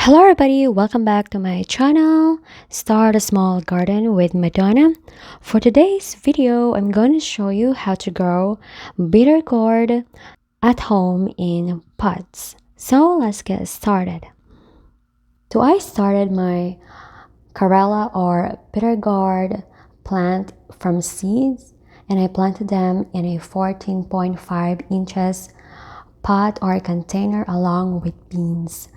Hello everybody, welcome back to my channel, Start a Small Garden with Madonna. For today's video, I'm going to show you how to grow bitter gourd at home in pots. So let's get started. So I started my karela or bitter gourd plant from seeds, and I planted them in a 14.5 inches pot or container along with beans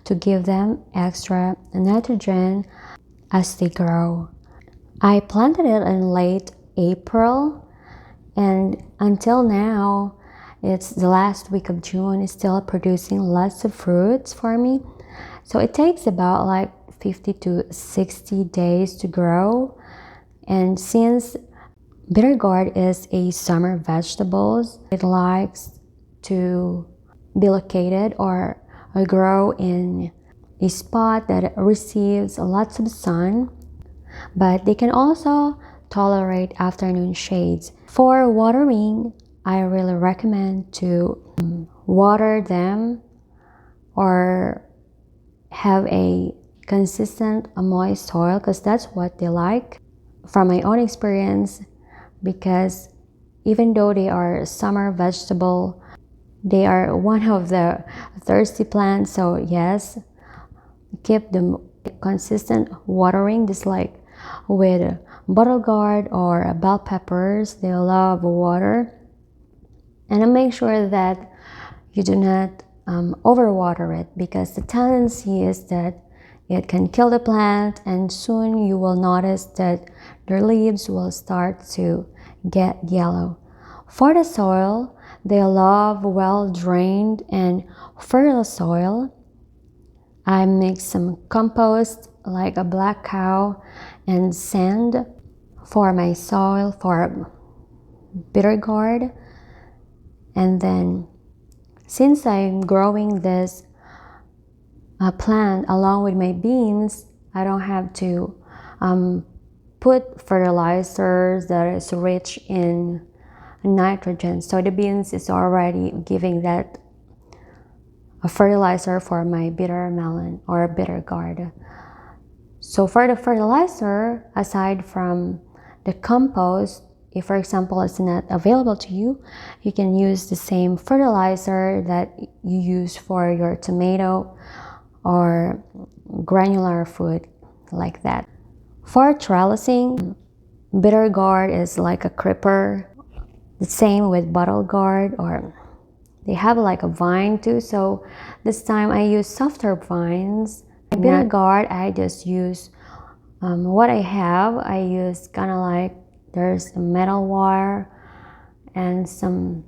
to give them extra nitrogen as they grow. I planted it in late April, and until now, it's the last week of June, it's still producing lots of fruits for me. So it takes about like 50 to 60 days to grow. And since bitter gourd is a summer vegetable, it likes to be located or grow in a spot that receives lots of sun, but they can also tolerate afternoon shades. For watering, I really recommend to water them or have a consistent moist soil because that's what they like. From my own experience, because even though they are summer vegetable, they are one of the thirsty plants. So yes, keep them consistent watering, just like with bottle gourd or bell peppers. They love water, and make sure that you do not overwater it, because the tendency is that it can kill the plant, and soon you will notice that their leaves will start to get yellow. For the soil, they love well-drained and fertile soil. I mix some compost like a black cow and sand for my soil for bitter gourd. And then since I'm growing this plant along with my beans, I don't have to put fertilizers that is rich in nitrogen. So the beans is already giving that a fertilizer for my bitter melon or bitter gourd. So for the fertilizer, aside from the compost, if for example it's not available to you, you can use the same fertilizer that you use for your tomato or granular food, like that. For trellising, bitter gourd is like a creeper. The same with bottle gourd, or they have like a vine too. So this time I use softer vines. Bitter gourd, I just use what I have. I use kind of like, there's a metal wire and some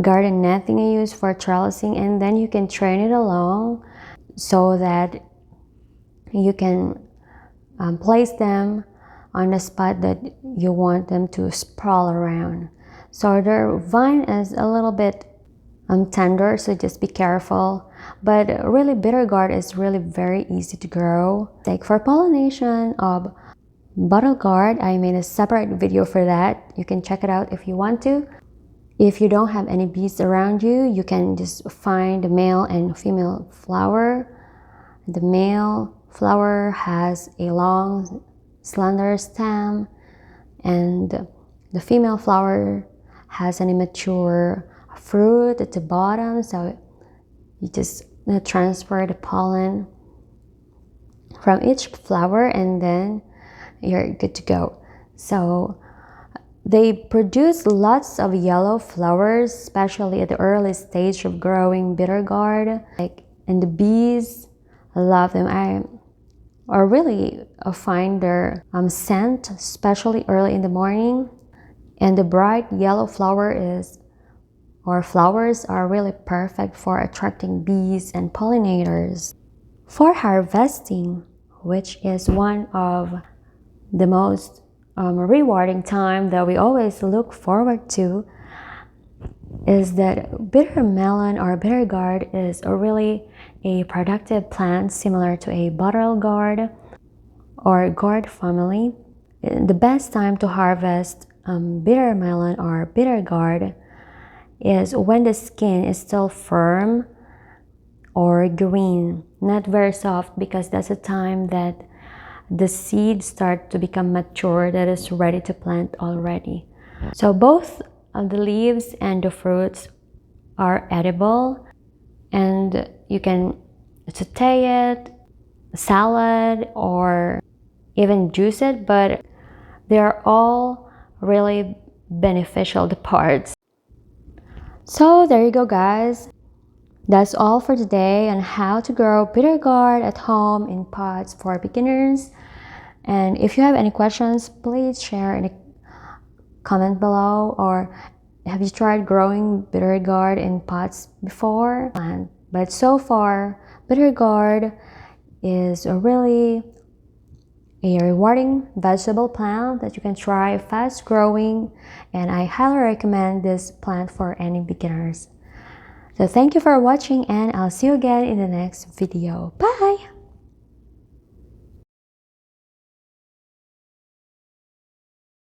garden netting I use for trellising, and then you can train it along so that you can place them on the spot that you want them to sprawl around. So their vine is a little bit tender, so just be careful. But really, bitter gourd is really very easy to grow. Like for pollination of bottle gourd, I made a separate video for that. You can check it out if you want to. If you don't have any bees around you, you can just find the male and female flower. The male flower has a long, slender stem, and the female flower has an immature fruit at the bottom. So you just transfer the pollen from each flower, and then you're good to go. So they produce lots of yellow flowers, especially at the early stage of growing bitter gourd. And the bees love them. I really find their scent, especially early in the morning. And the bright yellow flowers are really perfect for attracting bees and pollinators. For harvesting, which is one of the most rewarding time that we always look forward to, is that bitter melon or bitter gourd is really a productive plant similar to a bottle gourd or gourd family. The best time to harvest bitter melon or bitter gourd is when the skin is still firm or green. not very soft, because that's the time that the seeds start to become mature, that is ready to plant already. So both the leaves and the fruits are edible, and you can saute it, salad, or even juice it, but they're all really beneficial, the parts. So there you go, guys. That's all for today on how to grow bitter gourd at home in pots for beginners. And if you have any questions, please share in the comment below. Or have you tried growing bitter gourd in pots before? But so far, bitter gourd is a really rewarding vegetable plant that you can try, fast growing, and I highly recommend this plant for any beginners. So thank you for watching, and I'll see you again in the next video. Bye!